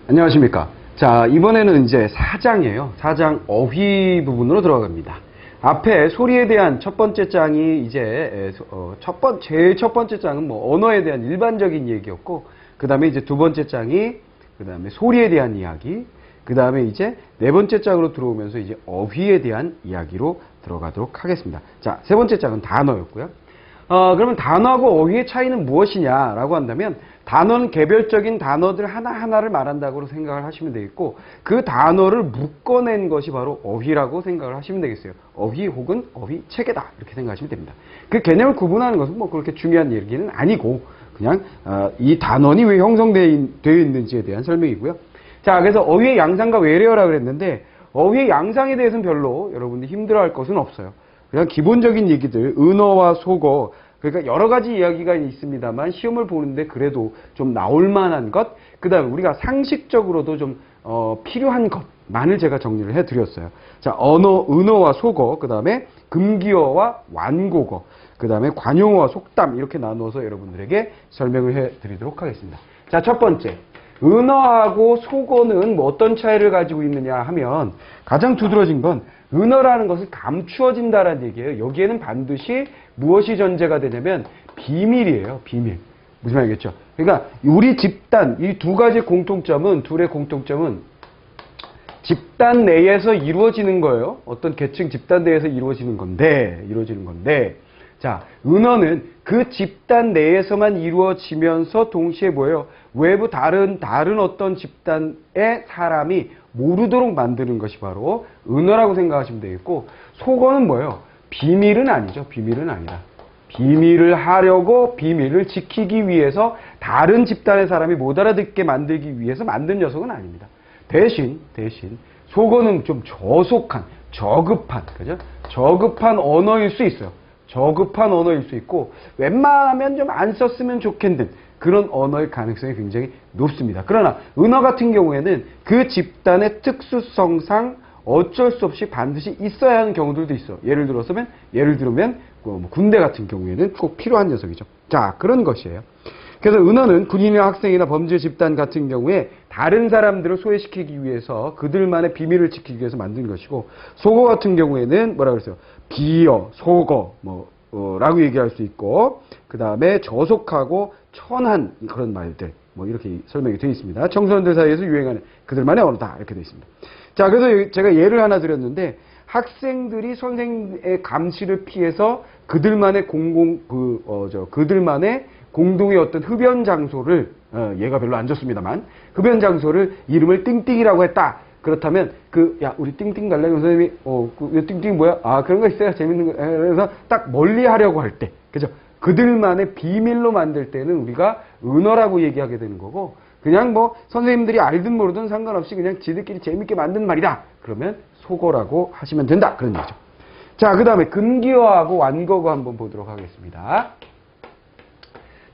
안녕하십니까. 자, 이번에는 이제 사장이에요. 사장 어휘 부분으로 들어갑니다. 앞에 소리에 대한 첫 번째 장이 이제 제일 첫 번째 장은 뭐 언어에 대한 일반적인 얘기였고, 그 다음에 이제 두 번째 장이 그 다음에 소리에 대한 이야기, 그 다음에 이제 네 번째 장으로 들어오면서 이제 어휘에 대한 이야기로 들어가도록 하겠습니다. 자, 세 번째 장은 단어였고요. 그러면 단어하고 어휘의 차이는 무엇이냐라고 한다면, 단어는 개별적인 단어들 하나하나를 말한다고 생각을 하시면 되겠고, 그 단어를 묶어낸 것이 바로 어휘라고 생각을 하시면 되겠어요. 어휘 혹은 어휘 체계다, 이렇게 생각하시면 됩니다. 그 개념을 구분하는 것은 뭐 그렇게 중요한 얘기는 아니고, 그냥 이 단원이 왜 형성되어 있는지에 대한 설명이고요. 자, 그래서 어휘의 양상과 외래어라고 그랬는데, 어휘의 양상에 대해서는 별로 여러분들이 힘들어할 것은 없어요. 그냥 기본적인 얘기들, 은어와 속어, 그러니까 여러 가지 이야기가 있습니다만 시험을 보는데 그래도 좀 나올 만한 것, 그 다음에 우리가 상식적으로도 좀 필요한 것만을 제가 정리를 해드렸어요. 자, 은어와 속어, 그 다음에 금기어와 완곡어, 그 다음에 관용어와 속담, 이렇게 나누어서 여러분들에게 설명을 해드리도록 하겠습니다. 자, 첫 번째, 은어하고 속어는 뭐 어떤 차이를 가지고 있느냐 하면, 가장 두드러진 건 은어라는 것은 감추어진다라는 얘기예요. 여기에는 반드시 무엇이 전제가 되냐면 비밀이에요. 비밀. 무슨 말이겠죠? 그러니까 우리 집단, 이 두 가지 공통점은, 둘의 공통점은 집단 내에서 이루어지는 거예요. 어떤 계층 집단 내에서 이루어지는 건데, 자, 은어는 그 집단 내에서만 이루어지면서 동시에 뭐예요? 외부 다른 어떤 집단의 사람이 모르도록 만드는 것이 바로 은어라고 생각하시면 되겠고, 속어는 뭐예요? 비밀은 아니죠. 비밀은 아니다. 비밀을 하려고, 비밀을 지키기 위해서 다른 집단의 사람이 못 알아듣게 만들기 위해서 만든 녀석은 아닙니다. 대신 속어는 좀 저급한, 그죠? 저급한 언어일 수 있어요. 저급한 언어일 수 있고, 웬만하면 좀 안 썼으면 좋겠는 그런 언어의 가능성이 굉장히 높습니다. 그러나 은어 같은 경우에는 그 집단의 특수성상 어쩔 수 없이 반드시 있어야 하는 경우들도 있어. 예를 들면 군대 같은 경우에는 꼭 필요한 녀석이죠. 자, 그런 것이에요. 그래서 은어는 군인이나 학생이나 범죄 집단 같은 경우에 다른 사람들을 소외시키기 위해서, 그들만의 비밀을 지키기 위해서 만든 것이고, 속어 같은 경우에는 뭐라 그랬어요? 비어, 속어, 라고 얘기할 수 있고, 그 다음에 저속하고 천한 그런 말들, 이렇게 설명이 되어 있습니다. 청소년들 사이에서 유행하는 그들만의 언어다, 이렇게 되어 있습니다. 자, 그래서 제가 예를 하나 드렸는데, 학생들이 선생님의 감시를 피해서 그들만의 그들만의 공동의 어떤 흡연 장소를, 얘가 별로 안 좋습니다만, 흡연 장소를 이름을 띵띵이라고 했다. 그렇다면, 우리 띵띵 갈래? 선생님이, 띵띵이 뭐야? 아, 그런 거 있어요. 재밌는 거. 그래서 딱 멀리 하려고 할 때, 그죠? 그들만의 비밀로 만들 때는 우리가 은어라고 얘기하게 되는 거고, 그냥 선생님들이 알든 모르든 상관없이 그냥 지들끼리 재밌게 만든 말이다. 그러면 속어라고 하시면 된다. 그런 얘기죠. 자, 그 다음에 금기어하고 완곡어 한번 보도록 하겠습니다.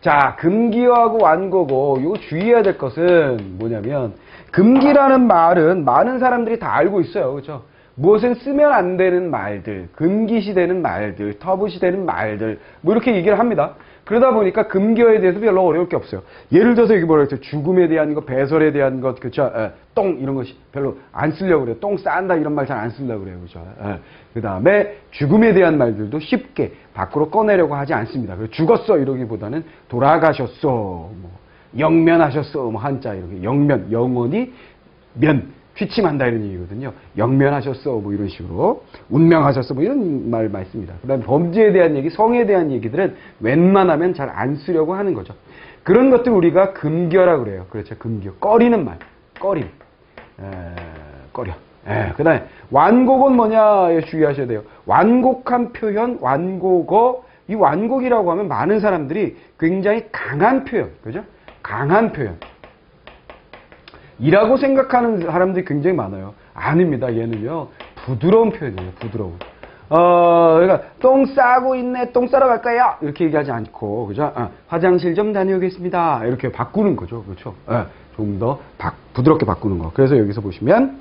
자, 금기어하고 완곡어, 이거 주의해야 될 것은 뭐냐면, 금기라는 말은 많은 사람들이 다 알고 있어요. 그렇죠? 무엇은 쓰면 안 되는 말들, 금기시되는 말들, 터부시되는 말들, 이렇게 얘기를 합니다. 그러다 보니까 금기어에 대해서 별로 어려울 게 없어요. 예를 들어서 여기 뭐라 그랬어요? 죽음에 대한 것, 배설에 대한 것, 그렇죠? 똥 이런 것이 별로 안 쓰려고 그래요. 똥 싼다 이런 말 잘 안 쓰려고 그래요. 그렇죠? 그 다음에 죽음에 대한 말들도 쉽게 밖으로 꺼내려고 하지 않습니다. 죽었어 이러기보다는 돌아가셨어, 영면하셨어, 한자 이렇게 영면, 영원히 취침한다 이런 얘기거든요. 영면하셨어, 이런 식으로. 운명하셨어, 이런 말 많이 씁니다. 그 다음에 범죄에 대한 얘기, 성에 대한 얘기들은 웬만하면 잘 안 쓰려고 하는 거죠. 그런 것들 우리가 금기어라고 그래요. 그렇죠. 금기어. 꺼리는 말. 꺼림. 꺼려. 그 다음에 완곡은 뭐냐 주의하셔야 돼요. 완곡한 표현, 완곡어. 이 완곡이라고 하면 많은 사람들이 굉장히 강한 표현. 그죠? 강한 표현. 이라고 생각하는 사람들이 굉장히 많아요. 아닙니다. 얘는요, 부드러운 표현이에요. 부드러운. 그러니까, 똥 싸고 있네, 똥 싸러 갈까요? 이렇게 얘기하지 않고, 그죠? 화장실 좀 다녀오겠습니다. 이렇게 바꾸는 거죠. 그렇죠? 좀 더 부드럽게 바꾸는 거. 그래서 여기서 보시면,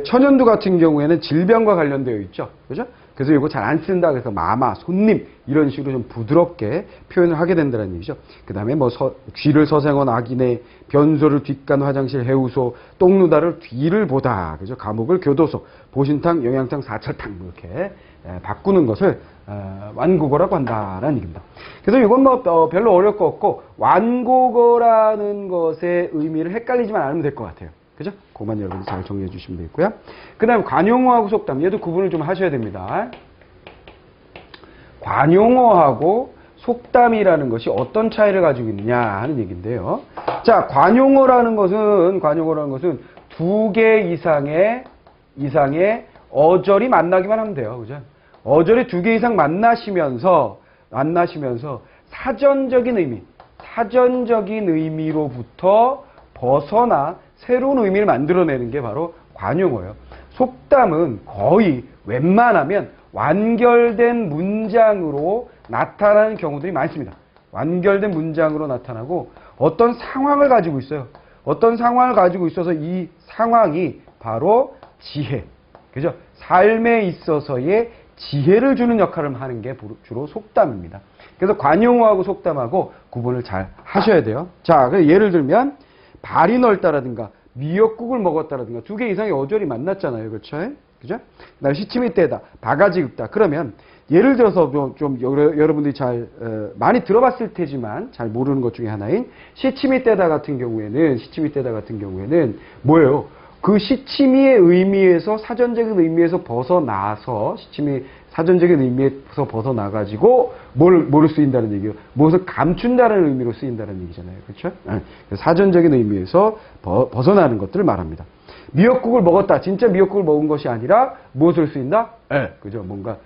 천연두 같은 경우에는 질병과 관련되어 있죠. 그죠? 그래서 이거 잘 안 쓴다. 그래서 마마, 손님 이런 식으로 좀 부드럽게 표현을 하게 된다는 얘기죠. 그 다음에 뭐 쥐를 서생원 악이네, 변소를 뒷간 화장실 해우소, 똥누다를 뒤를 보다. 그죠? 감옥을 교도소, 보신탕, 영양탕, 사철탕 이렇게 바꾸는 것을 완곡어라고 한다라는 얘기입니다. 그래서 이건 뭐 별로 어려울 거 없고 완곡어라는 것의 의미를 헷갈리지만 않으면 될 것 같아요. 그죠? 그만 여러분이 잘 정리해 주시면 되겠고요. 그 다음에 관용어하고 속담. 얘도 구분을 좀 하셔야 됩니다. 관용어하고 속담이라는 것이 어떤 차이를 가지고 있느냐 하는 얘기인데요. 자, 관용어라는 것은 두 개 이상의 어절이 만나기만 하면 돼요. 그죠? 어절이 두 개 이상 만나시면서 사전적인 의미로부터 벗어나 새로운 의미를 만들어내는 게 바로 관용어예요. 속담은 거의 웬만하면 완결된 문장으로 나타나는 경우들이 많습니다. 완결된 문장으로 나타나고 어떤 상황을 가지고 있어요. 어떤 상황을 가지고 있어서 이 상황이 바로 지혜. 그죠? 삶에 있어서의 지혜를 주는 역할을 하는 게 주로 속담입니다. 그래서 관용어하고 속담하고 구분을 잘 하셔야 돼요. 자, 예를 들면 발이 넓다라든가 미역국을 먹었다라든가 두 개 이상의 어절이 만났잖아요. 그렇죠? 그죠? 그다음에 시침이 떼다, 바가지 긁다. 그러면 예를 들어서 좀 여러분들이 잘 많이 들어봤을 테지만 잘 모르는 것 중에 하나인 시침이 떼다 같은 경우에는 뭐예요? 그 시침이의 의미에서 사전적인 의미에서 벗어나서 사전적인 의미에서 벗어나가지고 뭐를 쓰인다는 얘기예요? 무엇을 감춘다는 의미로 쓰인다는 얘기잖아요. 그렇죠? 사전적인 의미에서 벗어나는 것들을 말합니다. 미역국을 먹었다. 진짜 미역국을 먹은 것이 아니라 무엇을 쓰인다? 그죠? 뭔가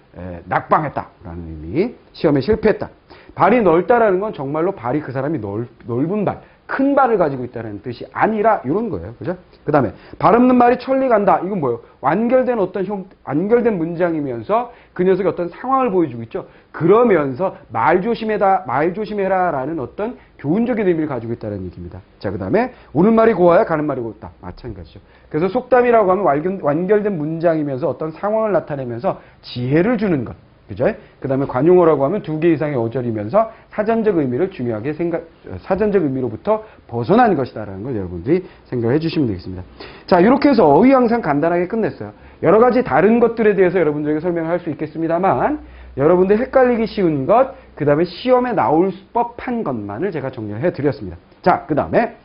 낙방했다라는 의미. 시험에 실패했다. 발이 넓다라는 건 정말로 발이 그 사람이 넓은 발, 큰 발을 가지고 있다는 뜻이 아니라 이런 거예요. 그죠? 그 다음에 발 없는 말이 천리 간다. 이건 뭐예요? 완결된 문장이면서 그 녀석이 어떤 상황을 보여주고 있죠. 그러면서 말 조심해라라는 어떤 교훈적인 의미를 가지고 있다는 얘기입니다. 자, 그 다음에 오는 말이 고와야 가는 말이 곱다. 마찬가지죠. 그래서 속담이라고 하면 완결된 문장이면서 어떤 상황을 나타내면서 지혜를 주는 것. 그죠? 그 다음에 관용어라고 하면 두 개 이상의 어절이면서 사전적 의미를 중요하게 사전적 의미로부터 벗어난 것이다라는 걸 여러분들이 생각해 주시면 되겠습니다. 자, 이렇게 해서 어휘 항상 간단하게 끝냈어요. 여러 가지 다른 것들에 대해서 여러분들에게 설명할 수 있겠습니다만, 여러분들 헷갈리기 쉬운 것, 그 다음에 시험에 나올 법한 것만을 제가 정리해 드렸습니다. 자, 그 다음에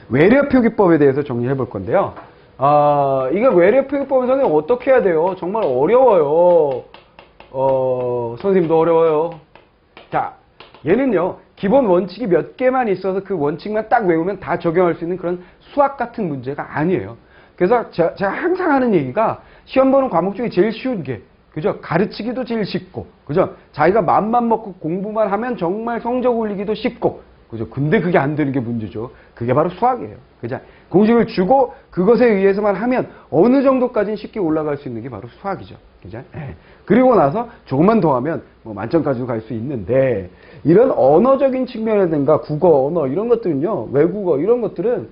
외래표기법에 대해서 정리해 볼 건데요. 이게 외래표기법에서는 어떻게 해야 돼요? 정말 어려워요. 선생님도 어려워요. 자, 얘는요, 기본 원칙이 몇 개만 있어서 그 원칙만 딱 외우면 다 적용할 수 있는 그런 수학 같은 문제가 아니에요. 그래서 제가 항상 하는 얘기가 시험 보는 과목 중에 제일 쉬운 게, 그죠? 가르치기도 제일 쉽고, 그죠? 자기가 맘만 먹고 공부만 하면 정말 성적 올리기도 쉽고, 그죠? 근데 그게 안 되는 게 문제죠. 그게 바로 수학이에요. 그죠? 공식을 주고 그것에 의해서만 하면 어느 정도까지는 쉽게 올라갈 수 있는 게 바로 수학이죠. 그죠? 그리고 나서 조금만 더 하면 뭐 만점까지도 갈 수 있는데, 이런 언어적인 측면이라든가 국어, 언어 이런 것들은요, 외국어 이런 것들은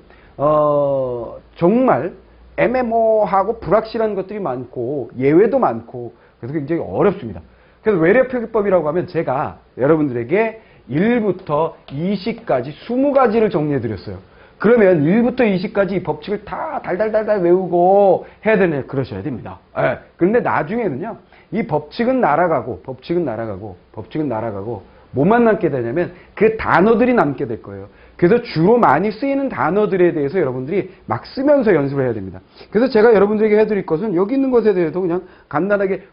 정말 애매모호하고 불확실한 것들이 많고 예외도 많고 그래서 굉장히 어렵습니다. 그래서 외래표기법이라고 하면 제가 여러분들에게 1부터 20까지 20가지를 정리해 드렸어요. 그러면 1부터 20까지 이 법칙을 다 달달달달 외우고 해야 되네. 그러셔야 됩니다. 그런데 나중에는요, 이 법칙은 날아가고 뭐만 남게 되냐면 그 단어들이 남게 될 거예요. 그래서 주로 많이 쓰이는 단어들에 대해서 여러분들이 막 쓰면서 연습을 해야 됩니다. 그래서 제가 여러분들에게 해드릴 것은 여기 있는 것에 대해서 그냥 간단하게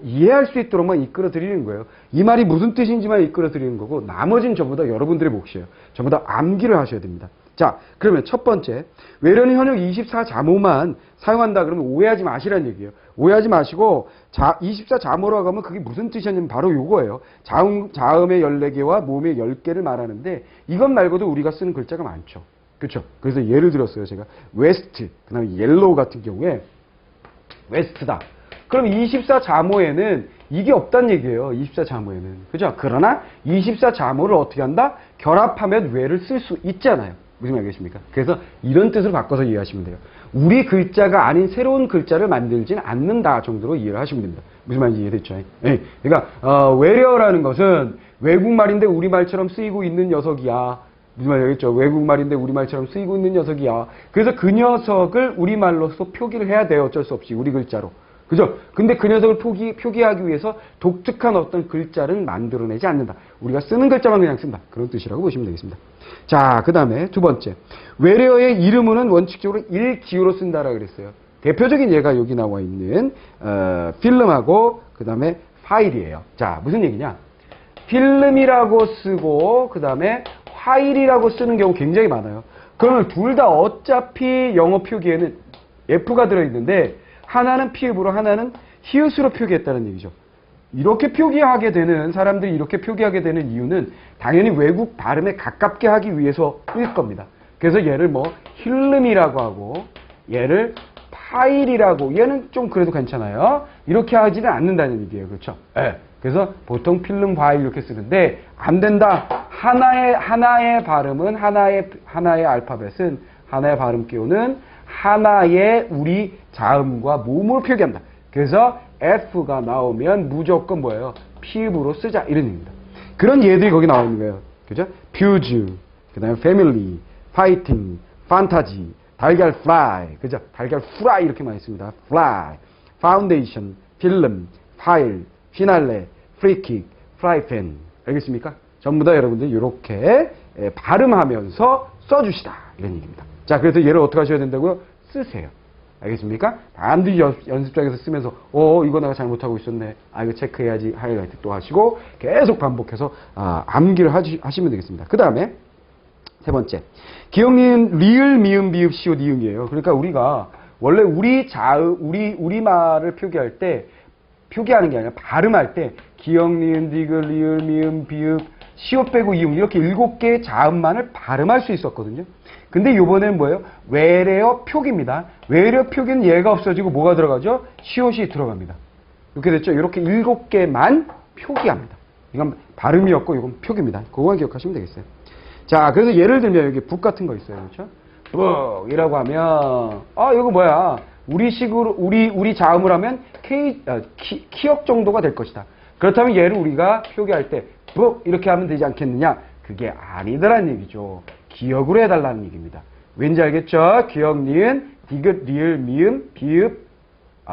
이해할 수 있도록만 이끌어 드리는 거예요. 이 말이 무슨 뜻인지만 이끌어 드리는 거고, 나머지는 전부 다 여러분들의 몫이에요. 전부 다 암기를 하셔야 됩니다. 자, 그러면 첫 번째, 외래는 현역 24자모만 사용한다 그러면 오해하지 마시라는 얘기예요. 오해하지 마시고 24자모라고 하면 그게 무슨 뜻이냐면 바로 요거예요. 자음의 14개와 모음의 10개를 말하는데, 이것 말고도 우리가 쓰는 글자가 많죠. 그렇죠? 그래서 예를 들었어요. 제가 웨스트, 그다음에 옐로우 같은 경우에 웨스트다. 그럼 24자모에는 이게 없다는 얘기예요. 24자모에는. 그죠? 그러나 24자모를 어떻게 한다? 결합하면 외를 쓸 수 있잖아요. 무슨 말이겠습니까? 그래서 이런 뜻으로 바꿔서 이해하시면 돼요. 우리 글자가 아닌 새로운 글자를 만들진 않는다 정도로 이해를 하시면 됩니다. 무슨 말인지 이해됐죠? 예. 그러니까 외래어라는 것은 외국말인데 우리말처럼 쓰이고 있는 녀석이야. 무슨 말이겠죠? 외국말인데 우리말처럼 쓰이고 있는 녀석이야. 그래서 그 녀석을 우리말로서 표기를 해야 돼요. 어쩔 수 없이 우리 글자로. 그죠? 근데 그 녀석을 표기하기 위해서 독특한 어떤 글자를 만들어내지 않는다. 우리가 쓰는 글자만 그냥 쓴다. 그런 뜻이라고 보시면 되겠습니다. 자, 그 다음에 두 번째. 외래어의 이름은 원칙적으로 일기호로 쓴다라고 그랬어요. 대표적인 예가 여기 나와 있는 필름하고 그 다음에 파일이에요. 자, 무슨 얘기냐? 필름이라고 쓰고 그 다음에 파일이라고 쓰는 경우 굉장히 많아요. 그러면 둘 다 어차피 영어 표기에는 F가 들어있는데 하나는 피읍으로 하나는 히읗으로 표기했다는 얘기죠. 이렇게 표기하게 되는 사람들이 이렇게 표기하게 되는 이유는 당연히 외국 발음에 가깝게 하기 위해서일 겁니다. 그래서 얘를 뭐 필름이라고 하고 얘를 파일이라고 얘는 좀 그래도 괜찮아요. 이렇게 하지는 않는다는 얘기예요. 그렇죠? 네. 그래서 보통 필름 파일 이렇게 쓰는데 안 된다. 하나의 발음은 하나의 알파벳은 하나의 발음 기호는 하나의 우리 자음과 모음으로 표기한다. 그래서 F가 나오면 무조건 뭐예요? 피읍으로 쓰자 이런 얘기입니다. 그런 예들이 거기 나와 있는 거예요. 그죠? 퓨즈, 그 다음에 패밀리, 파이팅, 판타지, 달걀 프라이, 그죠? 달걀 프라이 이렇게 많이 씁니다. 프라이, 파운데이션, 필름, 파일, 피날레, 프리킥, 프라이팬. 알겠습니까? 전부 다 여러분들 이렇게 발음하면서 써주시다 이런 얘기입니다. 자, 그래서 얘를 어떻게 하셔야 된다고요? 쓰세요. 알겠습니까? 반드시 연습장에서 쓰면서 이거 내가 잘못하고 있었네. 이거 체크해야지. 하이라이트 또 하시고 계속 반복해서 암기를 하시면 되겠습니다. 그 다음에 세 번째. 기억니은 리을, 미음, 비읍, 시옷, 이응이에요. 그러니까 우리가 원래 우리말을 표기할 때 표기하는 게 아니라 발음할 때 기억, 니은, 디귿, 리을, 미음, 비읍, 시옷 빼고 이응 이렇게 7개의 자음만을 발음할 수 있었거든요. 근데 이번에는 뭐예요? 외래어 표기입니다. 외래어 표기는 얘가 없어지고 뭐가 들어가죠? 시옷이 들어갑니다. 이렇게 됐죠? 이렇게 7개만 표기합니다. 이건 발음이었고 이건 표기입니다. 그거만 기억하시면 되겠어요. 자, 그래서 예를 들면 여기 북 같은 거 있어요. 그렇죠? 북이라고 하면 이거 뭐야? 우리식으로 우리 자음을 하면 키역 정도가 될 것이다. 그렇다면 얘를 우리가 표기할 때 북 이렇게 하면 되지 않겠느냐? 그게 아니더란 얘기죠. 기억으로 해달라는 얘기입니다. 왠지 알겠죠? 기억, 니은, 디귿, 리을, 미음, 비읍,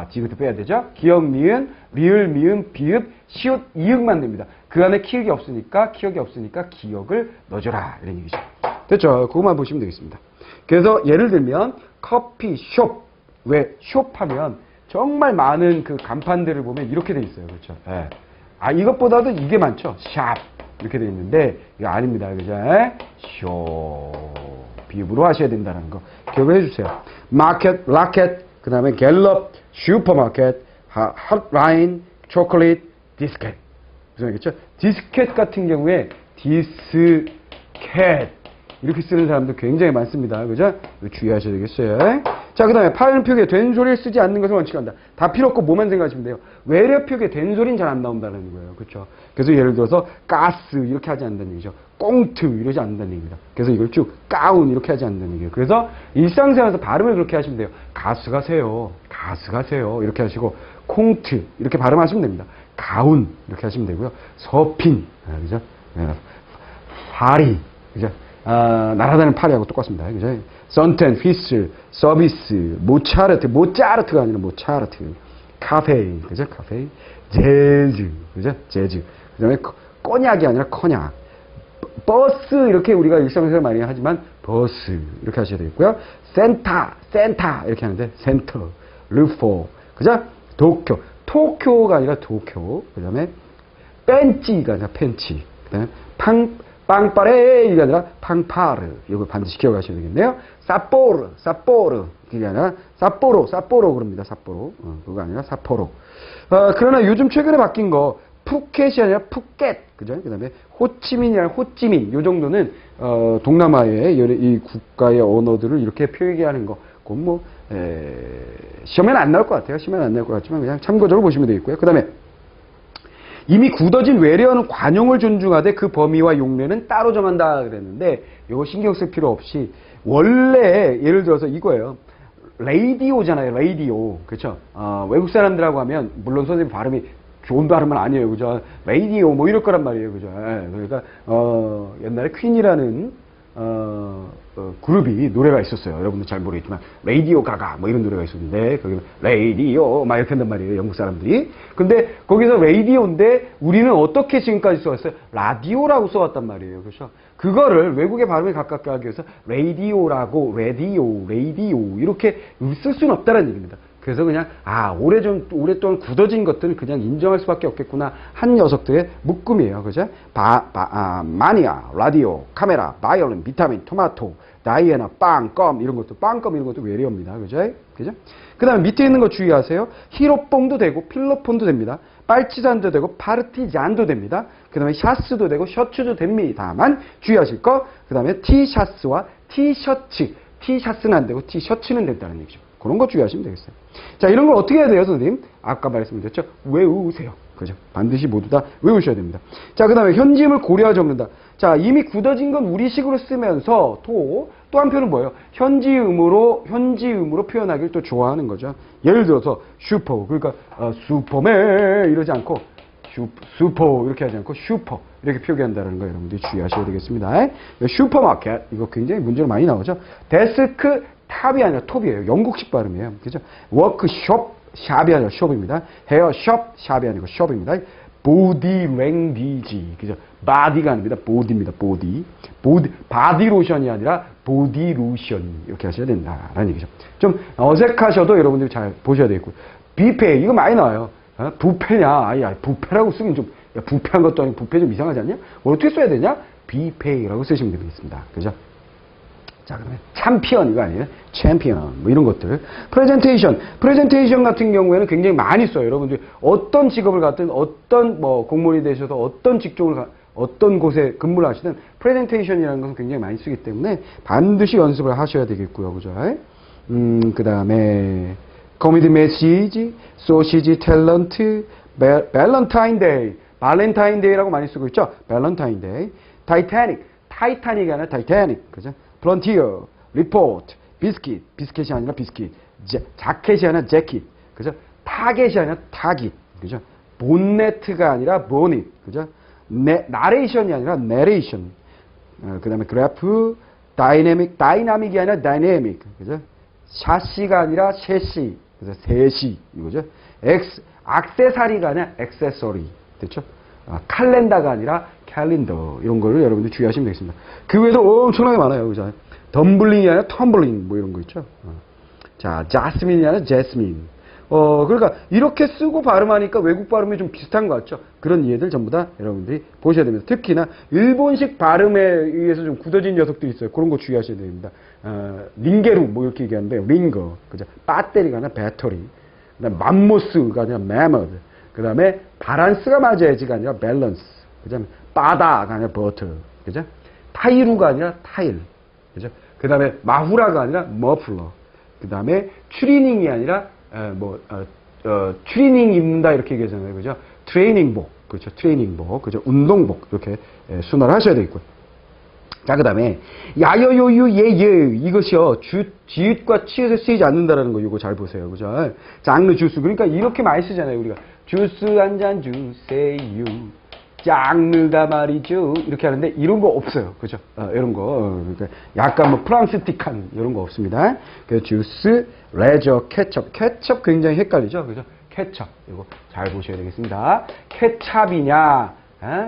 디귿도 빼야 되죠? 기억, 니은, 리을, 미음, 비읍, 시옷, 이응만 됩니다. 그 안에 기억이 없으니까 기억을 넣어줘라. 이런 얘기죠. 됐죠? 그것만 보시면 되겠습니다. 그래서 예를 들면 커피숍. 왜? 숍하면 정말 많은 그 간판들을 보면 이렇게 돼 있어요. 그렇죠? 예. 이것보다도 이게 많죠? 샵. 이렇게 돼 있는데 이거 아닙니다. 그죠? 쇼. 비읍으로 하셔야 된다는 거 기억을 해주세요. 마켓, 라켓, 그 다음에 갤럽, 슈퍼마켓, 핫라인, 초콜릿, 디스켓. 무슨 말이겠죠? 디스켓 같은 경우에 디스켓 이렇게 쓰는 사람도 굉장히 많습니다. 그죠? 주의하셔야 되겠어요. 자, 그 다음에 발음 표기에 된 소리를 쓰지 않는 것을 원칙한다. 다 필요 없고 뭐만 생각하시면 돼요. 외래 표기에 된 소리는 잘 안 나온다는 거예요. 그렇죠? 그래서 예를 들어서 가스 이렇게 하지 않는다는 얘기죠. 꽁트 이러지 않는다는 얘기입니다. 그래서 이걸 쭉 가운 이렇게 하지 않는다는 얘기예요. 그래서 일상생활에서 발음을 그렇게 하시면 돼요. 가스 가세요. 가스 가세요. 이렇게 하시고 콩트 이렇게 발음하시면 됩니다. 가운 이렇게 하시면 되고요. 서핑 그죠? 파리 그죠? 날아다니는 파리하고 똑같습니다. 그죠? 선텐, 휘슬, 서비스, 모차르트가 아니라 모차르트, 카페인, 그죠? 카페인, 재즈, 그죠? 재즈. 그 다음에 꼬냑이 아니라 코냑, 버스, 이렇게 우리가 일상생활 많이 하지만 버스, 이렇게 하셔야 되겠고요. 센터, 이렇게 하는데, 센터, 르포, 그죠? 도쿄가 아니라 도쿄, 그 다음에 벤치가 아니라 펜치, 그 다음에 빵빠레이가 아니라 팡파르. 이거 반드시 기억하셔야 되겠네요. 사포르. 그게 아니라 사포로 그럽니다. 사포로. 그거 아니라 사포로. 그러나 요즘 최근에 바뀐 거, 푸켓이 아니라 푸켓. 그죠? 그 다음에 호치민이 아니라 호찌민. 요 정도는, 동남아의 이 국가의 언어들을 이렇게 표기하는 거. 그건 뭐, 시험에는 안 나올 것 같아요. 시험에는 안 나올 것 같지만 그냥 참고적으로 보시면 되겠고요. 그 다음에, 이미 굳어진 외래어는 관용을 존중하되 그 범위와 용례는 따로 정한다 그랬는데 이거 신경 쓸 필요 없이 원래 예를 들어서 이거예요. 라디오잖아요. 라디오. 그렇죠? 외국 사람들하고 하면 물론 선생님 발음이 좋은 발음은 아니에요. 그죠? 라디오 뭐 이럴 거란 말이에요. 그죠? 예, 그러니까 옛날에 퀸이라는 그룹이 노래가 있었어요. 여러분들 잘 모르겠지만 라디오 가가 뭐 이런 노래가 있었는데 거기는 라디오 막 이렇게 한단 말이에요. 영국 사람들이. 근데 거기서 라디오인데 우리는 어떻게 지금까지 써왔어요? 라디오라고 써왔단 말이에요. 그렇죠? 그거를 외국의 발음에 가깝게 하기 위해서 라디오라고 라디오 이렇게 쓸 수는 없다는 얘기입니다. 그래서 그냥 오랫동안 굳어진 것들은 그냥 인정할 수밖에 없겠구나 한 녀석들의 묶음이에요. 그죠? 마니아, 라디오, 카메라, 바이올린, 비타민, 토마토, 다이애나, 빵, 껌 이런 것도 외래어입니다. 그죠? 그죠? 그 다음에 밑에 있는 거 주의하세요. 히로뽕도 되고 필로폰도 됩니다. 빨치산도 되고 파르티잔도 됩니다. 그 다음에 샤스도 되고 셔츠도 됩니다만 주의하실 거. 그 다음에 티샤스와 티셔츠. 티샤스는 안 되고 티셔츠는 된다는 얘기죠. 그런 거 주의하시면 되겠어요. 자, 이런 걸 어떻게 해야 돼요, 선생님? 아까 말씀드렸죠? 외우세요. 그죠? 반드시 모두 다 외우셔야 됩니다. 자, 그 다음에 현지음을 고려하지 않는다. 자, 이미 굳어진 건 우리식으로 쓰면서 또 한편은 뭐예요? 현지음으로 표현하기를 또 좋아하는 거죠. 예를 들어서 슈퍼, 그러니까 슈퍼맨 이러지 않고 슈퍼 이렇게 하지 않고 슈퍼 이렇게 표기한다는 거 여러분들이 주의하셔야 되겠습니다. 슈퍼마켓 이거 굉장히 문제로 많이 나오죠. 데스크 탑이 아니라 톱이에요. 영국식 발음이에요. 그죠? 워크숍, 샵이 아니라 숍입니다. 헤어숍, 샵이 아니고 숍입니다. 보디 랭귀지. 그죠? 바디가 아닙니다. 보디입니다. 보디. 바디 로션이 아니라 보디 로션. 이렇게 하셔야 된다라는 얘기죠. 좀 어색하셔도 여러분들이 잘 보셔야 되겠고요. 뷔페, 이거 많이 나와요. 부페냐? 아야, 부페라고 쓰긴 좀, 야, 부페한 것도 아니고 부페 좀 이상하지 않냐? 어떻게 써야 되냐? 뷔페라고 쓰시면 되겠습니다. 그죠? 자, 그러면 챔피언 이거 아니에요? 챔피언 뭐 이런 것들. 프레젠테이션 같은 경우에는 굉장히 많이 써요. 여러분들 어떤 직업을 갖든 어떤 뭐 공무원이 되셔서 어떤 직종을 어떤 곳에 근무를 하시든 프레젠테이션이라는 것은 굉장히 많이 쓰기 때문에 반드시 연습을 하셔야 되겠고요. 그죠? 그다음에 코미디 메시지, 소시지 탤런트, 밸런타인데이, 발렌타인데이라고 많이 쓰고 있죠. 밸런타인데이, 타이타닉이 아니라 타이타닉. 그죠? 프론티어, 리포트, 비스킷이 아니라 비스킷, 자켓이 아니라 재킷, 그죠? 타겟이 아니라 타깃, 그죠? 본네트가 아니라 보닛, 그죠? 나레이션이 아니라 내레이션, 그 다음에 그래프, 다이나믹이 아니라 다이내믹, 그죠? 샤시가 아니라 셰시, 그죠? 셋이, 이거죠? 액세서리가 아니라 액세서리, 됐죠? 칼렌다가 아니라 캘린더 이런 거를 여러분들 주의하시면 되겠습니다. 그 외에도 엄청나게 많아요. 그죠? 덤블링이 아니라 텀블링 뭐 이런 거 있죠. 자, 자스민이 아니라 제스민. 그러니까 이렇게 쓰고 발음하니까 외국 발음이 좀 비슷한 것 같죠. 그런 이해들 전부 다 여러분들이 보셔야 됩니다. 특히나 일본식 발음에 의해서 좀 굳어진 녀석들이 있어요. 그런 거 주의하셔야 됩니다. 링게루 뭐 이렇게 얘기하는데 링거, 그죠? 배터리가 아니라 배터리. 그다음에 맘모스가 아니라 매머드. 그다음에 바란스가 맞아야지가 아니라 밸런스. 그다음에 바다가 아니라 버터. 그죠? 타이루가 아니라 타일. 그죠? 그다음에 마후라가 아니라 머플러. 그다음에 추리닝이 아니라 추리닝 입는다 이렇게 얘기하잖아요. 그죠? 트레이닝복. 그렇죠? 트레이닝복. 그죠? 운동복. 이렇게 순화를 하셔야 되겠고요. 자, 그다음에 야여요유 예예 이것이요. 지읒과 치읒에 쓰이지 않는다라는 거 이거 잘 보세요. 그죠? 장르 주스. 그러니까 이렇게 많이 쓰잖아요, 우리가. 주스 한 잔 주세요. 장르가 말이죠. 이렇게 하는데 이런 거 없어요. 그죠? 이런 거. 그러니까 약간 뭐 프랑스틱한 이런 거 없습니다. 그 주스, 레저, 케첩. 케첩 굉장히 헷갈리죠. 그죠? 케첩. 이거 잘 보셔야 되겠습니다. 케찹이냐,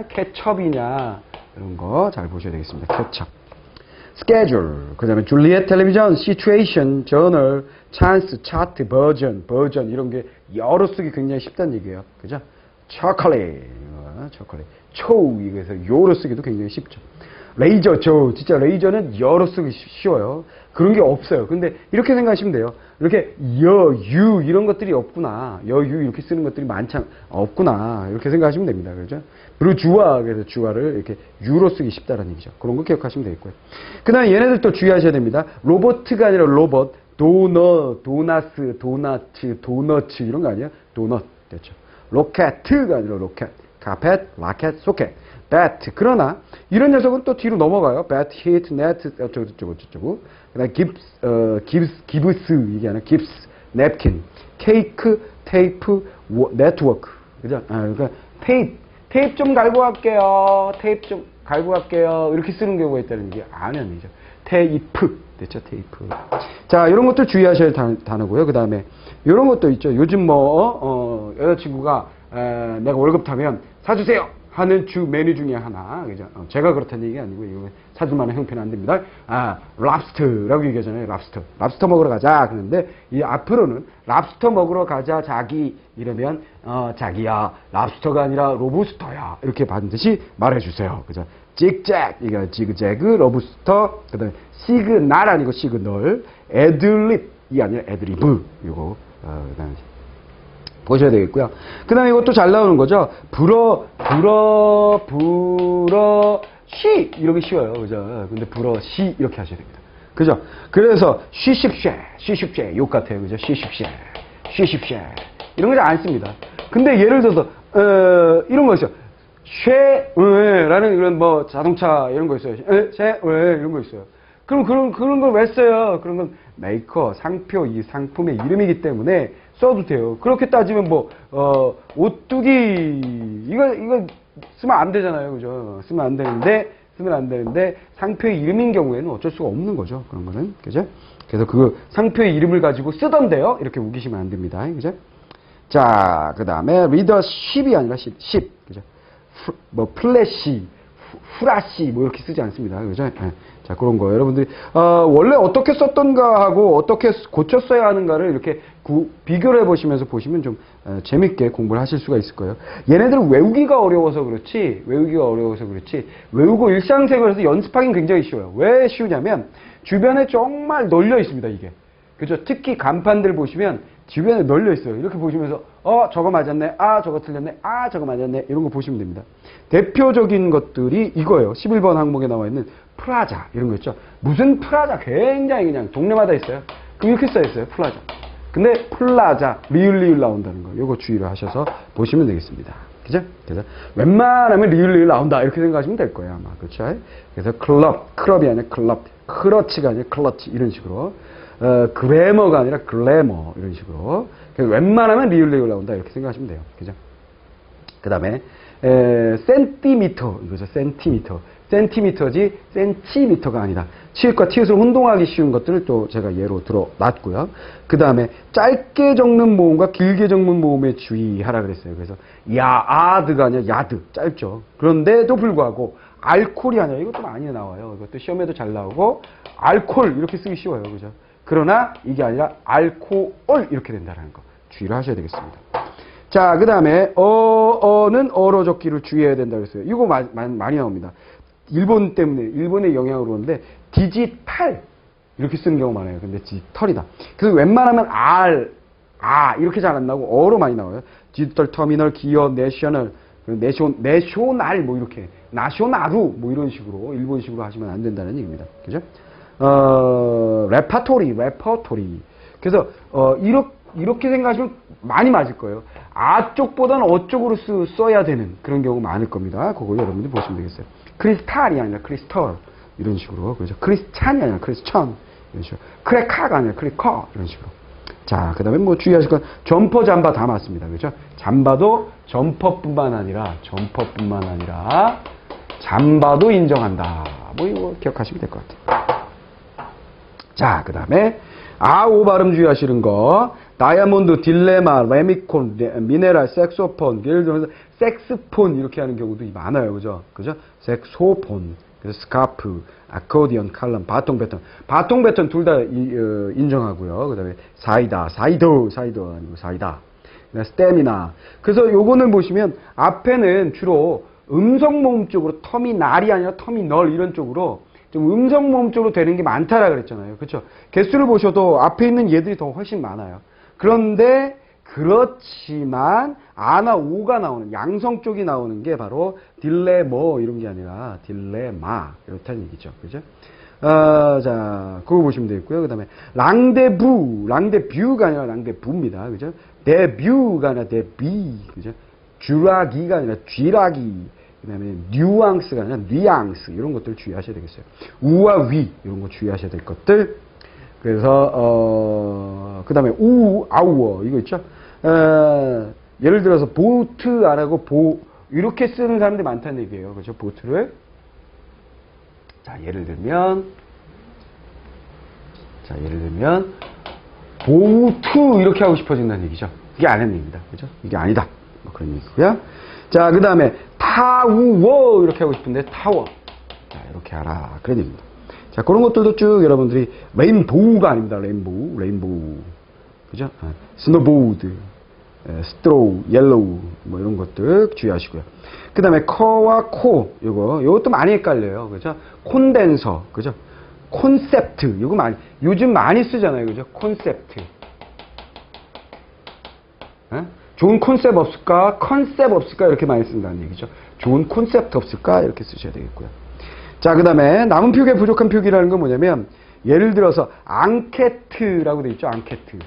케첩이냐. 이런 거 잘 보셔야 되겠습니다. 케첩. 스케줄. 그 다음에 줄리엣 텔레비전, 시츄에이션, 저널, 찬스, 차트, 버전 이런 게 여러 쓰기 굉장히 쉽다는 얘기예요. 그죠? 초콜릿. 이거에서 요로 쓰기도 굉장히 쉽죠. 레이저, 진짜 레이저는 여로 쓰기 쉬워요. 그런 게 없어요. 근데 이렇게 생각하시면 돼요. 이렇게 유 이런 것들이 없구나. 유 이렇게 쓰는 것들이 없구나. 이렇게 생각하시면 됩니다. 그렇죠? 그리고 그래서 주화를 이렇게 유로 쓰기 쉽다는 얘기죠. 그런 거 기억하시면 되겠고요. 그 다음에 얘네들 또 주의하셔야 됩니다. 로버트가 아니라 로봇, 도너츠 이런 거 아니에요? 도넛. 됐죠. 로켓가 아니라 로켓. carpet, racket, socket, bat. 그러나 이런 녀석은 또 뒤로 넘어가요. bat, hit, net, 어쩌고. 그다음에 gibbs 이게 아니라 gibbs, napkin, cake, tape, network. 그죠? 그러니까 테이프 좀 갈고 갈게요. 테이프 좀 갈고 갈게요. 이렇게 쓰는 경우가 있다는 게 아니죠. 테이프. 됐죠? 테이프. 자, 이런 것들 주의하셔야 할 단어고요. 그 다음에 이런 것도 있죠. 요즘 여자친구가 내가 월급 타면 사주세요 하는 주 메뉴 중에 하나. 그죠? 제가 그렇다는 얘기 아니고 이거 사줄 만한 형편은 안 됩니다. 랍스터라고 얘기하잖아요. 랍스터 먹으러 가자. 그런데 이 앞으로는 랍스터 먹으러 가자 자기 이러면 자기야 랍스터가 아니라 로브스터야 이렇게 반드시 말해주세요. 그죠? 찍잭 이거 지그재그 로브스터 그다음에 시그널 아니고 시그널 애들립이 아니라 애드리브 이거 그다음에 보셔야 되겠고요. 그 다음에 이것도 잘 나오는 거죠. 쉬 이렇게 쉬워요. 그죠? 근데 쉬 이렇게 하셔야 됩니다. 그죠? 그래서 쉬십쉐 욕 같아요. 그죠? 쉬십쉐 이런 거 잘 안 씁니다. 근데 예를 들어서 이런 거 있어요. 라는 이런 뭐 자동차 이런 거 있어요. 이런 거 있어요. 그럼 그런 걸 왜 써요? 그런 건 메이커, 상표, 이 상품의 이름이기 때문에 써도 돼요. 그렇게 따지면 오뚜기, 이거 쓰면 안 되잖아요. 그죠? 쓰면 안 되는데, 상표의 이름인 경우에는 어쩔 수가 없는 거죠. 그런 거는. 그죠? 그래서 그 상표의 이름을 가지고 쓰던데요. 이렇게 우기시면 안 됩니다. 그죠? 자, 그 다음에, 리더십이 아니라 십. 그죠? 플래시, 후라시, 이렇게 쓰지 않습니다. 그죠? 네. 자, 그런 거. 여러분들이, 원래 어떻게 썼던가 하고 어떻게 고쳤어야 하는가를 이렇게 비교를 해보시면서 보시면 좀 재밌게 공부를 하실 수가 있을 거예요. 얘네들 외우기가 어려워서 그렇지, 외우고 일상생활에서 연습하기는 굉장히 쉬워요. 왜 쉬우냐면, 주변에 정말 널려 있습니다, 이게. 그죠? 특히 간판들 보시면 주변에 널려 있어요. 이렇게 보시면서, 저거 맞았네, 저거 틀렸네, 저거 맞았네, 이런 거 보시면 됩니다. 대표적인 것들이 이거예요. 11번 항목에 나와 있는 프라자, 이런 거 있죠. 무슨 프라자, 굉장히 그냥 동네마다 있어요. 그럼 이렇게 써있어요, 프라자. 근데 플라자, 리을 나온다는 거, 요거 주의를 하셔서 보시면 되겠습니다. 그죠? 그래서 웬만하면 리을 나온다, 이렇게 생각하시면 될 거예요, 아마. 그렇죠? 그래서 클럽이 아니라 크러치가 아니라 클러치, 이런 식으로. 그래머가 아니라 글래머, 이런 식으로. 그래서 웬만하면 리을 나온다, 이렇게 생각하시면 돼요. 그죠? 그 다음에, 센티미터, 이거죠. 센티미터지, 센티미터가 아니다. 치읓과 티읕을 혼동하기 쉬운 것들을 또 제가 예로 들어 놨고요. 그 다음에, 짧게 적는 모음과 길게 적는 모음에 주의하라 그랬어요. 그래서, 야드가 아니라 야드, 짧죠. 그런데도 불구하고, 알콜이 아니라, 이것도 많이 나와요. 이것도 시험에도 잘 나오고, 알콜, 이렇게 쓰기 쉬워요. 그죠? 그러나, 이게 아니라, 알코올, 이렇게 된다는 거. 주의를 하셔야 되겠습니다. 자, 그 다음에 는 어로 적기를 주의해야 된다고 했어요. 이거 많이 나옵니다. 일본의 영향으로 오는데 디지털 이렇게 쓰는 경우 많아요. 근데 디지털이다. 그래서 웬만하면 이렇게 잘 안 나오고 어로 많이 나와요. 디지털 터미널, 기어, 내셔널, 내쇼날 이렇게 나쇼나루 이런 식으로 일본식으로 하시면 안 된다는 얘기입니다. 그죠? 레퍼토리. 그래서 이렇게 생각하시면 많이 맞을 거예요. 쪽보다는 쪽으로 써야 되는 그런 경우가 많을 겁니다. 그거 여러분들이 보시면 되겠어요. 크리스탈이 아니라 크리스털 이런 식으로. 그렇죠? 크리스찬이 아니라 크리스천 이런 식으로. 크레카가 아니라 크리커 이런 식으로. 자, 그 다음에 주의하실 건 점퍼, 잠바 다 맞습니다. 그렇죠? 잠바도 점퍼뿐만 아니라 잠바도 인정한다. 이거 기억하시면 될 것 같아요. 자, 그 다음에 오 발음 주의하시는 거. 다이아몬드, 딜레마, 레미콘, 미네랄, 색소폰. 예를 들어서 색스폰 이렇게 하는 경우도 많아요. 그죠? 색소폰. 그래서 스카프, 아코디언, 칼럼, 바통, 배턴 둘 다 인정하고요. 그 다음에 사이다 아니고 사이다. 스태미나. 그래서 요거는 보시면 앞에는 주로 음성 모음 쪽으로 터미날이 아니라 터미널 이런 쪽으로 좀 음성 모음 쪽으로 되는 게 많다라 그랬잖아요. 그렇죠? 개수를 보셔도 앞에 있는 얘들이 더 훨씬 많아요. 그렇지만 아나 오가 나오는 양성 쪽이 나오는 게 바로 딜레머 이런 게 아니라 딜레마 이렇다는 얘기죠. 그죠? 자, 그거 보시면 되겠고요. 그 다음에 랑데뷰가 아니라 랑데부입니다. 그죠? 데뷰가 아니라 데비. 그죠? 쥐라기가 아니라 쥐라기. 그 다음에 뉘앙스가 아니라 뉘앙스. 이런 것들 주의하셔야 되겠어요. 우와 위. 이런 거 주의하셔야 될 것들. 그래서, 그 다음에 아우어. 이거 있죠? 예를 들어서 보트 안 하고 이렇게 쓰는 사람들이 많다는 얘기예요. 그렇죠? 보트를. 자, 예를 들면, 보트 이렇게 하고 싶어진다는 얘기죠. 이게 아닌 얘기입니다. 그죠? 이게 아니다. 뭐 그런 얘기고요. 자, 그 다음에 타워 이렇게 하고 싶은데 타워. 자, 이렇게 하라. 그런 얘기입니다. 자, 그런 것들도 쭉 여러분들이 레인보우가 아닙니다. 레인보우. 그죠? 스노보드, 스트로우, 옐로우 뭐 이런 것들 주의하시고요. 그 다음에 커와 코 요것도 많이 헷갈려요. 그죠? 콘덴서. 그죠? 콘셉트. 요즘 많이 쓰잖아요. 그죠? 콘셉트. 좋은 콘셉트 없을까? 컨셉 없을까? 이렇게 많이 쓴다는 얘기죠. 좋은 콘셉트 없을까? 이렇게 쓰셔야 되겠고요. 자, 그 다음에 남은 표기에 부족한 표기라는 건 뭐냐면, 예를 들어서 앙케트라고 돼 있죠. 앙케트.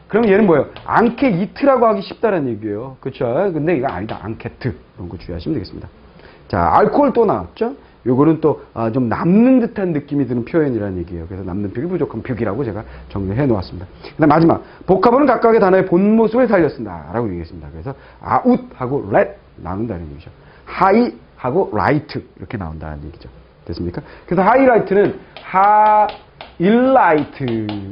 그럼 얘는 뭐예요? 앙케이트라고 하기 쉽다는 얘기예요. 그렇죠? 근데 이거 아니다. 앙케트. 이런 거 주의하시면 되겠습니다. 자, 알코올 또 나왔죠? 요거는 또 좀 남는 듯한 느낌이 드는 표현이라는 얘기예요. 그래서 남는 표기, 부족한 표기라고 제가 정리해 놓았습니다. 그다음 마지막, 복합어는 각각의 단어의 본 모습을 살렸습니다. 라고 얘기했습니다. 그래서 out하고 let 나온다는 얘기죠. high하고 right 이렇게 나온다는 얘기죠. 됐습니까? 그래서 highlight는 highlight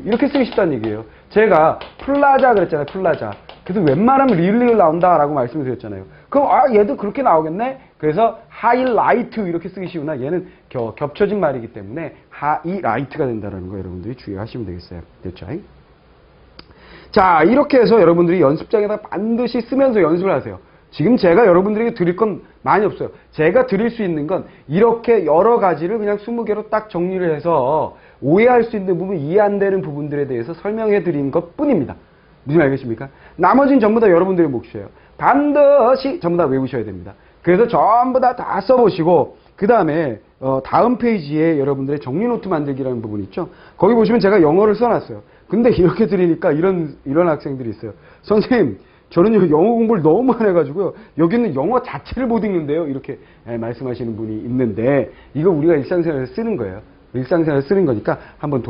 이렇게 쓰기 쉽다는 얘기예요. 제가 플라자 그랬잖아요. 플라자. 그래서 웬만하면 리얼리얼 나온다라고 말씀을 드렸잖아요. 그럼 얘도 그렇게 나오겠네? 그래서 하이라이트 이렇게 쓰기 쉬우나 얘는 겹쳐진 말이기 때문에 하이라이트가 된다는 거 여러분들이 주의하시면 되겠어요. 됐죠? 자, 이렇게 해서 여러분들이 연습장에다 반드시 쓰면서 연습을 하세요. 지금 제가 여러분들에게 드릴 건 많이 없어요. 제가 드릴 수 있는 건 이렇게 여러 가지를 그냥 20개로 딱 정리를 해서 오해할 수 있는 부분, 이해 안 되는 부분들에 대해서 설명해 드린 것 뿐입니다. 무슨 알겠습니까? 나머지는 전부 다 여러분들의 몫이에요. 반드시 전부 다 외우셔야 됩니다. 그래서 전부 다 써보시고 그 다음에 다음 페이지에 여러분들의 정리 노트 만들기라는 부분이 있죠. 거기 보시면 제가 영어를 써놨어요. 근데 이렇게 드리니까 이런 학생들이 있어요. 선생님, 저는 영어 공부를 너무 많이 해가지고요. 여기는 영어 자체를 못 읽는데요. 이렇게 말씀하시는 분이 있는데 이거 우리가 일상생활에서 쓰는 거예요. 일상생활에서 쓰는 거니까 한번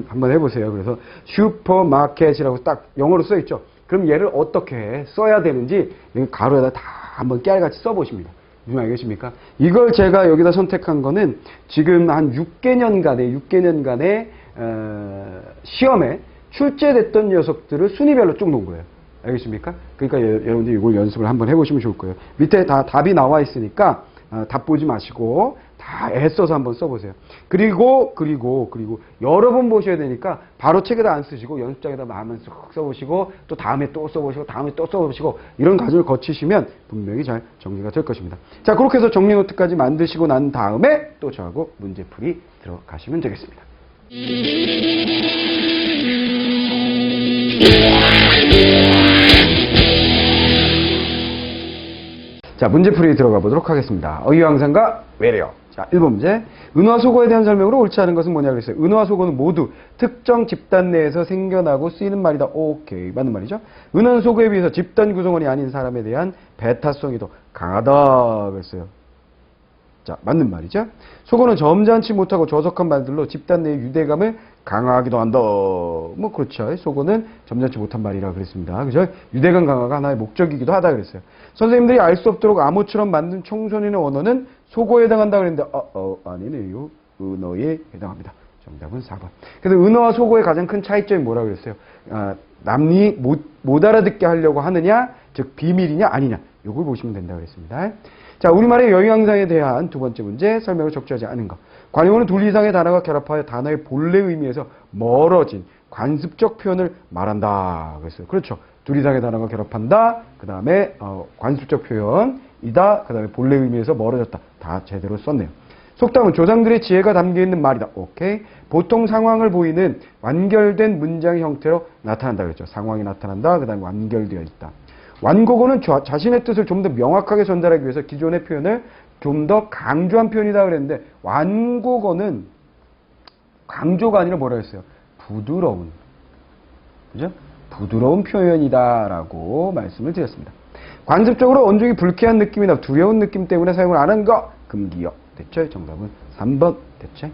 한번 해보세요. 그래서 슈퍼마켓이라고 딱 영어로 써있죠. 그럼 얘를 어떻게 써야 되는지 가로에다 다 한번 깨알같이 써보십니다. 무슨 알겠습니까? 이걸 제가 여기다 선택한 거는 지금 한 6개년간의 시험에 출제됐던 녀석들을 순위별로 쭉 놓은 거예요. 알겠습니까? 그러니까 여러분들 이걸 연습을 한번 해보시면 좋을 거예요. 밑에 다 답이 나와 있으니까 답 보지 마시고 다 애써서 한번 써보세요. 그리고 여러 번 보셔야 되니까 바로 책에다 안 쓰시고 연습장에다 마음만 쏙 써보시고 또 다음에 또 써보시고 다음에 또 써보시고 이런 과정을 거치시면 분명히 잘 정리가 될 것입니다. 자, 그렇게 해서 정리 노트까지 만드시고 난 다음에 또 저하고 문제풀이 들어가시면 되겠습니다. 자, 문제풀이 들어가 보도록 하겠습니다. 어휘왕상과 외래어. 자, 1번 문제. 은어와 속어에 대한 설명으로 옳지 않은 것은 뭐냐 그랬어요. 은어와 속어는 모두 특정 집단 내에서 생겨나고 쓰이는 말이다. 오케이. 맞는 말이죠. 은어는 속어에 비해서 집단 구성원이 아닌 사람에 대한 배타성이 더 강하다 그랬어요. 자, 맞는 말이죠. 속어는 점잖지 못하고 저속한 말들로 집단 내의 유대감을 강화하기도 한다. 뭐 그렇죠. 속어는 점잖지 못한 말이라 그랬습니다. 그죠? 유대감 강화가 하나의 목적이기도 하다 그랬어요. 선생님들이 알 수 없도록 암호처럼 만든 청소년의 언어는 속어에 해당한다 그랬는데 아니네요. 은어에 해당합니다. 정답은 4번. 그래서 은어와 속어의 가장 큰 차이점이 뭐라 그랬어요? 남이 못 알아듣게 하려고 하느냐, 즉 비밀이냐 아니냐. 요걸 보시면 된다 그랬습니다. 자, 우리말의 여유왕상에 대한 두 번째 문제, 설명을 적절하지 않은 것. 관용어는 둘 이상의 단어가 결합하여 단어의 본래 의미에서 멀어진 관습적 표현을 말한다 그랬어요. 그렇죠. 둘 이상의 단어가 결합한다. 그 다음에 관습적 표현이다. 그 다음에 본래 의미에서 멀어졌다. 다 제대로 썼네요. 속담은 조상들의 지혜가 담겨있는 말이다. 오케이. 보통 상황을 보이는 완결된 문장의 형태로 나타난다 그랬죠. 상황이 나타난다. 그 다음에 완결되어 있다. 완곡어는 자신의 뜻을 좀 더 명확하게 전달하기 위해서 기존의 표현을 좀 더 강조한 표현이다 그랬는데 완곡어는 강조가 아니라 뭐라 했어요? 부드러운. 그죠? 부드러운 표현이다라고 말씀을 드렸습니다. 관습적으로 온종일 불쾌한 느낌이나 두려운 느낌 때문에 사용을 안 한 거. 금기어. 됐죠? 정답은 3번. 됐죠?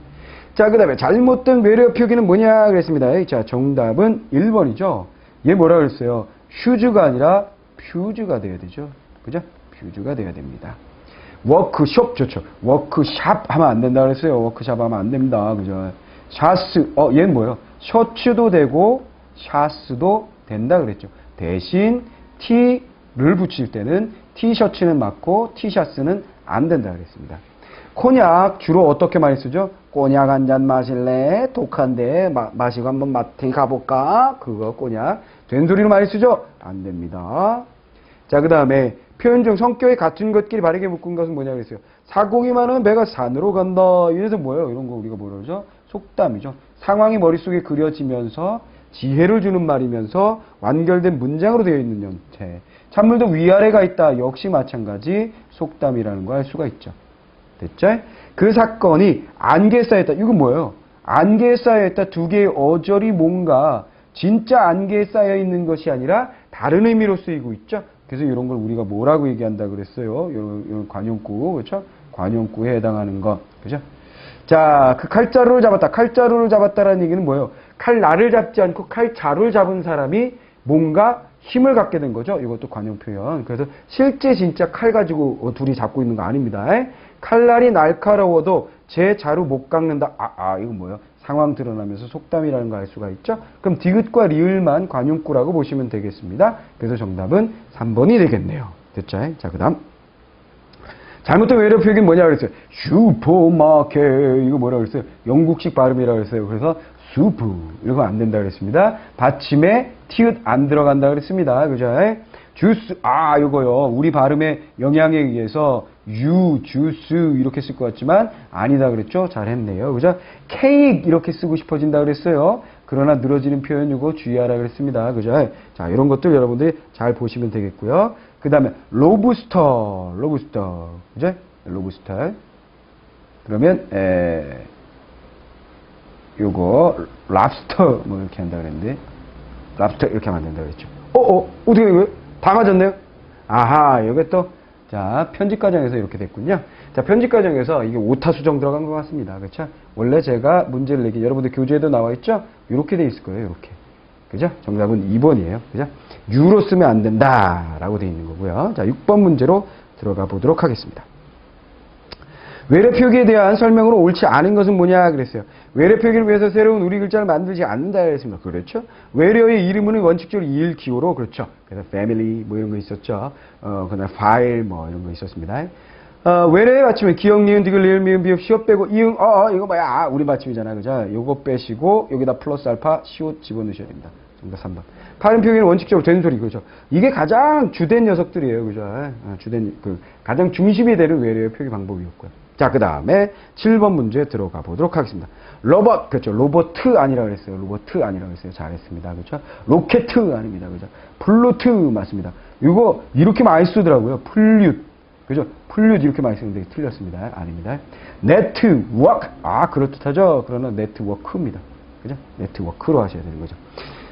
자, 그 다음에 잘못된 외래어 표기는 뭐냐 그랬습니다. 자, 정답은 1번이죠. 얘 뭐라 그랬어요? 슈즈가 아니라 퓨즈가 돼야 되죠. 그죠? 퓨즈가 돼야 됩니다. 워크숍 좋죠. 워크샵 하면 안 된다 그랬어요. 워크샵 하면 안 됩니다. 그죠? 샤스. 얘는 뭐예요? 셔츠도 되고 샤스도 된다 그랬죠. 대신 T를 붙일 때는 티셔츠는 맞고 티샤스는 안 된다 그랬습니다. 코냑 주로 어떻게 많이 쓰죠? 꼬냑 한 잔 마실래? 독한데 마시고 한번 마트 가볼까? 그거 꼬냑. 된소리로 많이 쓰죠? 안 됩니다. 자, 그 다음에 표현 중 성격이 같은 것끼리 바르게 묶은 것은 뭐냐 그랬어요. 사공이 많으면 배가 산으로 간다. 이래서 뭐예요? 이런 거 우리가 뭐라 그러죠? 속담이죠. 상황이 머릿속에 그려지면서 지혜를 주는 말이면서 완결된 문장으로 되어 있는 형태. 찬물도 위아래가 있다. 역시 마찬가지 속담이라는 거 알 수가 있죠. 됐죠? 그 사건이 안개에 쌓여있다. 이건 뭐예요? 안개에 쌓여있다. 두 개의 어절이 뭔가 진짜 안개에 쌓여있는 것이 아니라 다른 의미로 쓰이고 있죠. 그래서 이런 걸 우리가 뭐라고 얘기한다 그랬어요? 이런 관용구, 그렇죠? 관용구에 해당하는 것, 그죠? 자, 그 칼자루를 잡았다. 칼자루를 잡았다라는 얘기는 뭐예요? 칼날을 잡지 않고 칼자루를 잡은 사람이 뭔가 힘을 갖게 된 거죠. 이것도 관용 표현. 그래서 실제 진짜 칼 가지고 둘이 잡고 있는 거 아닙니다. 칼날이 날카로워도 제 자루 못 깎는다. 이거 뭐예요? 상황 드러나면서 속담이라는 거 알 수가 있죠. 그럼 디귿과 리을만 관용구라고 보시면 되겠습니다. 그래서 정답은 3번이 되겠네요. 됐죠? 자, 그 다음. 잘못된 외래어 표기는 뭐냐 그랬어요? 슈퍼마켓. 이거 뭐라 그랬어요? 영국식 발음이라고 그랬어요. 그래서 슈퍼. 이거 안 된다 그랬습니다. 받침에 티읕 안 들어간다 그랬습니다. 그죠? 주스. 이거요. 우리 발음의 영향에 의해서 주스 이렇게 쓸 것 같지만 아니다 그랬죠? 잘했네요. 그죠? 케이크 이렇게 쓰고 싶어진다 그랬어요. 그러나 늘어지는 표현 이거 주의하라 그랬습니다. 그죠? 자, 이런 것들 여러분들이 잘 보시면 되겠고요. 그 다음에 로브스터. 그죠? 로브스터. 그러면 요거 랍스터 뭐 이렇게 한다 그랬는데 랍스터 이렇게 하면 안 된다 그랬죠. 어떻게 된 거예요? 다 맞았네요? 아하, 요게 또 자, 편집 과정에서 이렇게 됐군요. 자, 편집 과정에서 이게 오타 수정 들어간 것 같습니다. 그렇죠? 원래 제가 문제를 내기 여러분들 교재에도 나와 있죠? 이렇게 돼 있을 거예요. 이렇게. 그죠? 정답은 2번이에요. 그죠? 유로 쓰면 안 된다라고 돼 있는 거고요. 자, 6번 문제로 들어가 보도록 하겠습니다. 외래 표기에 대한 설명으로 옳지 않은 것은 뭐냐 그랬어요. 외래 표기를 위해서 새로운 우리 글자를 만들지 않는다 그랬습니다. 그렇죠? 외래어의 이름은 원칙적으로 이을 기호로 그렇죠. 그래서 family 뭐 이런 거 있었죠. 그다음 file 뭐 이런 거 있었습니다. 외래에 받치면 기역, 니은, 디귿, 리을, 미음, 비읍, 시옷 빼고 이응, 이거 뭐야? 우리 받침이잖아. 그죠? 요거 빼시고 여기다 플러스 알파, 시옷 집어넣으셔야 됩니다. 정답 3번. 발음 표기는 원칙적으로 된 소리, 그죠? 이게 가장 주된 녀석들이에요. 그죠? 주된, 가장 중심이 되는 외래어 표기 방법이었고요. 자, 그 다음에 7번 문제 들어가 보도록 하겠습니다. 로봇, 그렇죠. 로버트 아니라 그랬어요. 로버트 아니라 그랬어요. 잘했습니다. 그렇죠. 로켓 아닙니다. 그죠. 플루트 맞습니다. 이거 이렇게 많이 쓰더라고요. 플룻. 그죠. 플룻 이렇게 많이 쓰는데 틀렸습니다. 아닙니다. 네트워크. 그렇듯하죠. 그러나 네트워크입니다. 그죠. 네트워크로 하셔야 되는 거죠.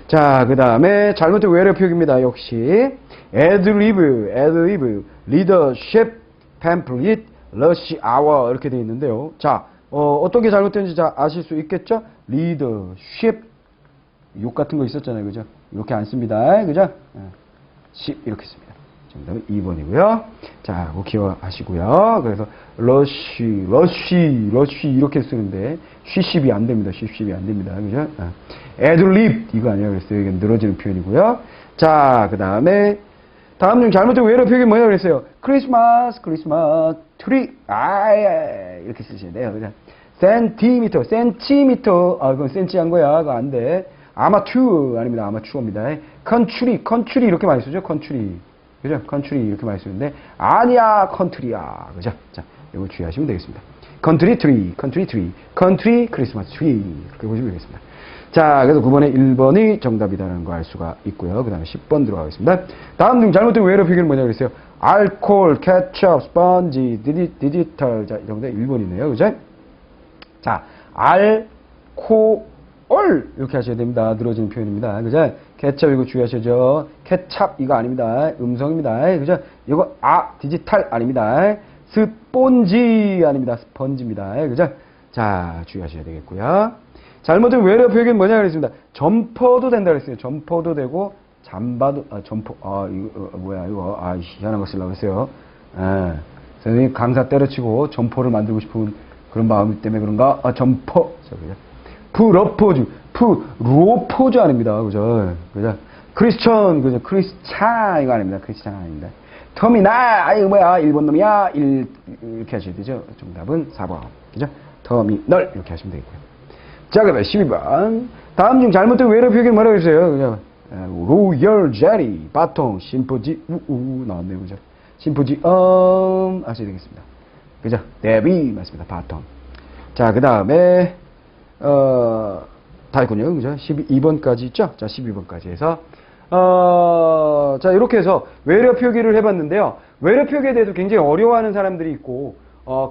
자, 그 다음에 잘못된 외래어 표기입니다. 역시 애드리브, 리더십, 팸플릿, 러시 아워 이렇게 되어 있는데요. 자, 어떤 게 잘못된지 아실 수 있겠죠? 리더십 욕 같은 거 있었잖아요. 그죠? 이렇게 안 씁니다. 그죠? 십 이렇게 씁니다. 정답은 2번이고요. 자, 그거 기억하시고요. 그래서 러시 이렇게 쓰는데 쉬십이 안 됩니다. 쉬십이 안 됩니다. 그죠? 애들립 이거 아니라 그랬어요. 이게 늘어지는 표현이고요. 자, 그 다음에 다음 중 잘못된 외래어 표기 뭐냐 그랬어요. 크리스마스, 트리, 이렇게 쓰셔야 돼요. 그냥 센티미터, 그건 센치한 거야. 그거 안 돼. 아마추어, 아닙니다. 아마추어입니다. 컨트리 이렇게 많이 쓰죠. 컨트리. 그죠? 컨트리 이렇게 많이 쓰는데, 아니야, 컨트리야. 그죠? 자, 이거 주의하시면 되겠습니다. 컨트리 크리스마스 트리. 그렇게 보시면 되겠습니다. 자, 그래서 9번에 1번이 정답이라는 거 알 수가 있고요. 그 다음에 10번 들어가겠습니다. 다음 중 잘못된 외래어 표기는 뭐냐 그랬어요. 알코올, 케첩, 스펀지, 디지털. 자, 이 정도 1번이네요. 그죠? 자, 알코올. 올 이렇게 하셔야 됩니다. 늘어지는 표현입니다. 그죠? 케첩 이거 주의하셔야죠. 케찹 이거 아닙니다. 음성입니다. 그죠? 이거 디지털 아닙니다. 스폰지 아닙니다. 스펀지입니다. 그죠? 자, 주의하셔야 되겠고요. 잘못된 외래 표현은 뭐냐 그랬습니다. 점퍼도 된다 그랬어요. 점퍼도 되고 잠바도 점퍼 이거 뭐야 이거 희한한 거 쓰려고 했어요. 선생님 강사 때려치고 점퍼를 만들고 싶은 그런 마음 때문에 그런가? 점퍼. 그죠? 프로포즈, 프로포즈 아닙니다. 그죠? 그죠? 크리스천, 그죠? 크리스찬, 이거 아닙니다. 크리스찬 아닙니다. 터미널, 이거 뭐야? 일본 놈이야? 이렇게 하셔야 되죠? 정답은 4번. 그죠? 터미널, 이렇게 하시면 되겠고요. 자, 그다음에 12번. 다음 중 잘못된 외래 표현 뭐라고 했어요? 그죠? 로열 제리, 바통, 심포지, 나왔네요. 그죠? 심포지, 하셔야 되겠습니다. 그죠? 데비, 맞습니다. 바통. 자, 그 다음에, 다 했군요. 그죠? 12번까지 있죠? 자, 12번까지 해서, 자, 이렇게 해서 외래 표기를 해봤는데요. 외래 표기에 대해서 굉장히 어려워하는 사람들이 있고,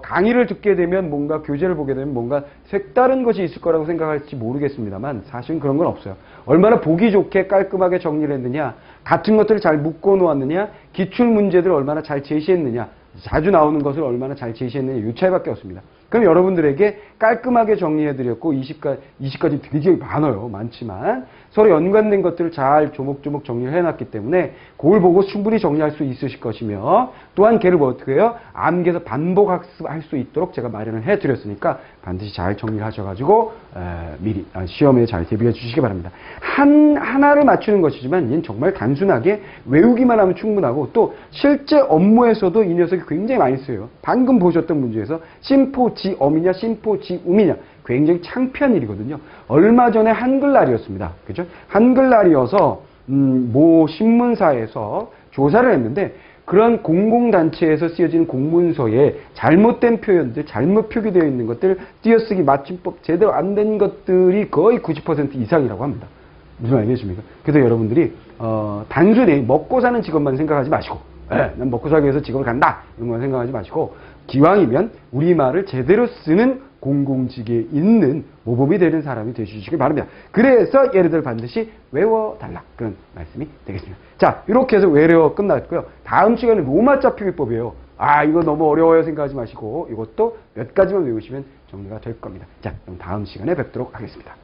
강의를 듣게 되면 뭔가 교재를 보게 되면 뭔가 색다른 것이 있을 거라고 생각할지 모르겠습니다만, 사실은 그런 건 없어요. 얼마나 보기 좋게 깔끔하게 정리를 했느냐, 같은 것들을 잘 묶어 놓았느냐, 기출 문제들을 얼마나 잘 제시했느냐, 자주 나오는 것을 얼마나 잘 제시했느냐, 이 차이밖에 없습니다. 그럼 여러분들에게 깔끔하게 정리해드렸고 20가지 되게 많지만 서로 연관된 것들을 잘 조목조목 정리를 해놨기 때문에 그걸 보고 충분히 정리할 수 있으실 것이며 또한 걔를 뭐 어떻게 해요? 암기해서 반복학습할 수 있도록 제가 마련을 해드렸으니까 반드시 잘 정리를 하셔가지고 미리 시험에 잘 대비해 주시기 바랍니다. 하나를 맞추는 것이지만 얘는 정말 단순하게 외우기만 하면 충분하고 또 실제 업무에서도 이 녀석이 굉장히 많이 쓰여요. 방금 보셨던 문제에서 심포지엄이냐 심포지움이냐 굉장히 창피한 일이거든요. 얼마 전에 한글날이었습니다. 그죠? 한글날이어서 모 신문사에서 조사를 했는데 그런 공공단체에서 쓰여진 공문서에 잘못된 표현들, 잘못 표기되어 있는 것들, 띄어쓰기, 맞춤법 제대로 안 된 것들이 거의 90% 이상이라고 합니다. 무슨 말이겠습니까? 그래서 여러분들이 단순히 먹고 사는 직업만 생각하지 마시고 난 먹고 살기 위해서 직업을 간다 이런 건 생각하지 마시고 기왕이면 우리말을 제대로 쓰는 공공직에 있는 모범이 되는 사람이 되시기 바랍니다. 그래서 얘네들 반드시 외워달라 그런 말씀이 되겠습니다. 자, 이렇게 해서 외래어 끝났고요. 다음 시간에 로마자 표기법이에요. 이거 너무 어려워요 생각하지 마시고 이것도 몇 가지만 외우시면 정리가 될 겁니다. 자, 그럼 다음 시간에 뵙도록 하겠습니다.